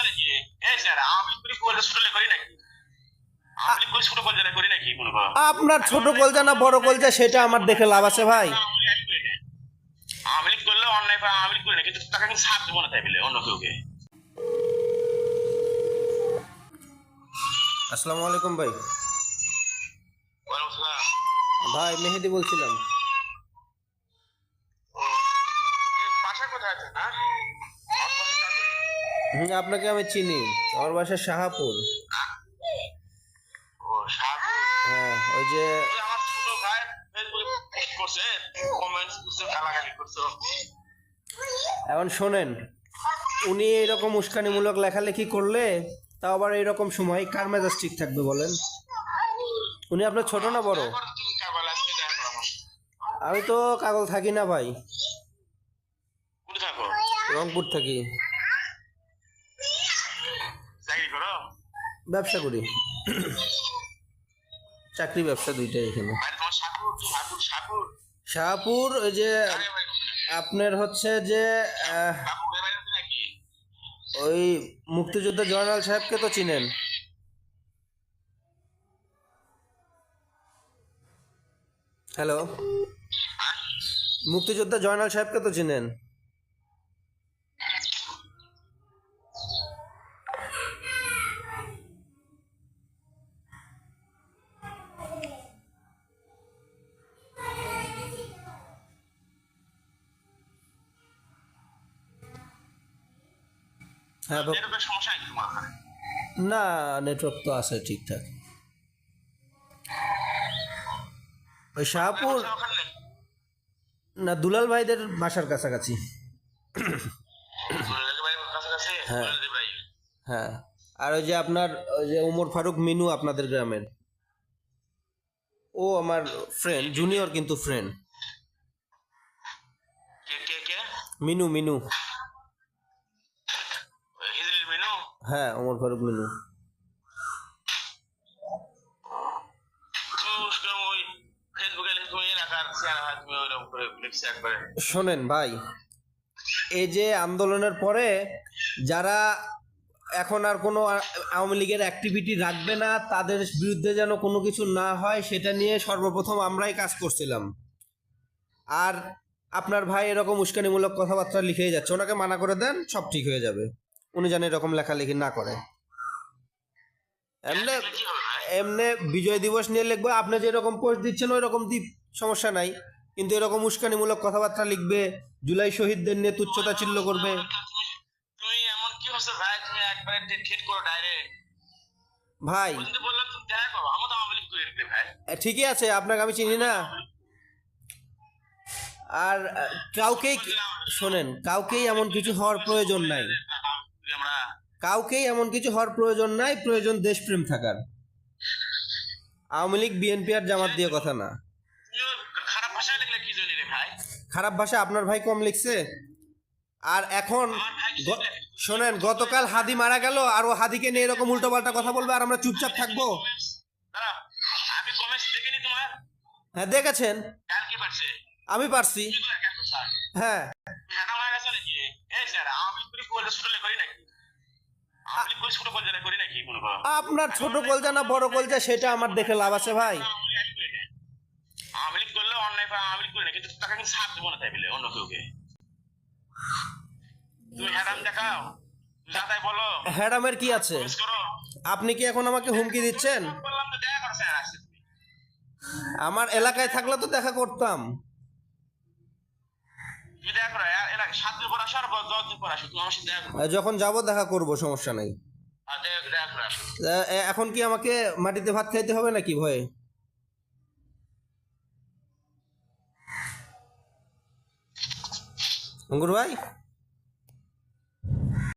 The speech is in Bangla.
নাকি এই স্যার আমি করি কোলে স্কুলে করি নাকি আমি কই ছোট কলজা করি নাকি মনে করো আপনার ছোট কলজা না বড় কলজা সেটা আমার দেখে লাভ আছে ভাই। আমি করলে অন্যায় আমি করি না কিন্তু তাকে কিন্তু সাথ দেবো না তাই বলে অন্য কেউকে। আসসালামু আলাইকুম ভাই। ওয়ালাইকুম আসসালাম। ভাই মেহেদি বলছিলাম। বাসা কোথায় আছে না আপনাকে আমি চিনি, আমার বাসা শাহাপুর। ও সাধু হ্যাঁ ওই যে আমার ছোট ভাই ফেসবুকে পোস্ট করছে কমেন্টস করছে গালাগালি করছে। এখন শোনেন, উনি এরকম উস্কানিমূলক লেখালেখি করলে তাও আবার এইরকম সময় কার মেজাজ ঠিক থাকবে বলেন? উনি আপনার ছোট না বড়? তুমি কাগজ আজকে দেখা করো আমার আমি তো কাগজ থাকি না ভাই, কোথায় থাকো রংপুর থাকি, চাকরি করো ব্যবসা করি, চাকরি ব্যবসা দুইটাই এখানে। মানে তোমার সাকুর সাকুর সাকুর শাহপুর ওই যে আপনার হচ্ছে যে সাকুরের বাইরে নাকি ওই মুক্তিযোদ্ধা জয়নাল সাহেবকে তো চিনেন? হ্যালো, মুক্তিযোদ্ধা জয়নাল সাহেবকে তো চিনেন? হ্যাঁ নেটওয়ার্কের সমস্যা নাকি তোমার? না, নেটওয়ার্ক তো আছে ঠিকঠাক। ওই শাহপুর ওখানে না, দুলাল ভাইদের বাসার কাছাকাছি। কাছাকাছি হ্যাঁ। ভাই হ্যাঁ, আর ওই যে আপনার ওই যে ওমর ফারুক মিনু আপনাদের গ্রামের, ও আমার ফ্রেন্ড, জুনিয়র কিন্তু ফ্রেন্ড। কে কে কে মিনু মিনু হিজরির মেনু হ্যাঁ, ওমর ফারুক মিনু। ওই ফেসবুকে তুমি এলাকার শেয়ার হয় তুমি ওইরকম করে লিখছে একবারে। শোনেন ভাই, এই যে আন্দোলনের পরে যারা এখন আর কোনো আওয়ামী লীগের অ্যাক্টিভিটি রাখবে না, তাদের বিরুদ্ধে যেন কোনো কিছু না হয় সেটা নিয়ে সর্বপ্রথম আমরাই কাজ করছিলাম। আর আপনার ভাই এরকম উস্কানিমূলক কথাবার্তা লিখেই যাচ্ছে, ওনাকে মানা করে দেন, সব ঠিক হয়ে যাবে। উনি যেন এরকম লেখালেখি না করে। এমনি কি হবে ভাই? এমনি বিজয় দিবস নিয়ে লিখবে, আপনি যেরকম পোস্ট দিচ্ছেন ওই রকম দ্বীপ, সমস্যা নাই। কিন্তু এরকম উস্কানিমূলক কথাবার্তা লিখবে, জুলাই শহীদদের নিয়ে তুচ্ছতাচ্ছিল্য করবে। তুমি এমন কি হচ্ছে ভাই তুমি একবারে ঠিক করো ডাইরেক্ট ভাই বলতে বললাম তুমি দেখা করো আমার তো আওয়ামী লীগ করে রেখে ভাই। ঠিকই আছে, আপনাকে আমি চিনি না। আর কাউকেই শোনেন, কাউকেই এমন কিছু হওয়ার প্রয়োজন নাই, আমরা কাউকেই এমন কিছু হওয়ার প্রয়োজন নাই। প্রয়োজন দেশপ্রেম থাকার। আওয়ামী লীগ বিএনপি আর জামাত দিয়ে কথা না। তুমিও খারাপ ভাষায় লিখলে কি জন্য রে ভাই? খারাপ ভাষা আপনার ভাই কম লিখছে। আর এখন আমার ভাই কিছু লেখে। শোনেন, গতকাল হাদি মারা গেল আর ও হাদিকে নিয়ে এরকম উল্টোপাল্টা কথা বলবে আর আমরা চুপচাপ থাকবো? দাঁড়াও, আমি কমেন্টস দেখিনি তোমার? হ্যাঁ দেখেছেন, কালকে পারছে আমি পারছি। কি করে কেন স্যার হ্যাঁ, ঢাকা হয়ে গেছে নাকি? এই স্যার আমি করি কোলে ছোট করি নাকি আমি কই ছোট কলজা করি নাকি মনে করো আপনার ছোট কলজা না বড় কলজা সেটা আমার দেখে লাভ আছে ভাই। আমি করলে অন্যায় আমি করি না কিন্তু তাকে কিন্তু সাথ দেবো না তাই বলে অন্য কেউকে। তুমি হ্যাডাম দেখাও যা তাই বলো হ্যাডামের কি আছে? মিস করো আপনি কি এখন আমাকে হুমকি দিচ্ছেন? বললাম তো দেখা করো স্যার আসছে তুমি আমার এলাকায় থাকলে তো দেখা করতাম। তুমি দেখা করো এলাকা 7 দিন পর আসো আর 10 দিন পর আসো তুমি আমার সাথে দেখা করো যখন যাব দেখা করব, সমস্যা নাই। আর দেখা করে আসো। এখন কি আমাকে মাটিতে ভাত খাইতে হবে নাকি ভয়ে? অঙ্কুর ভাই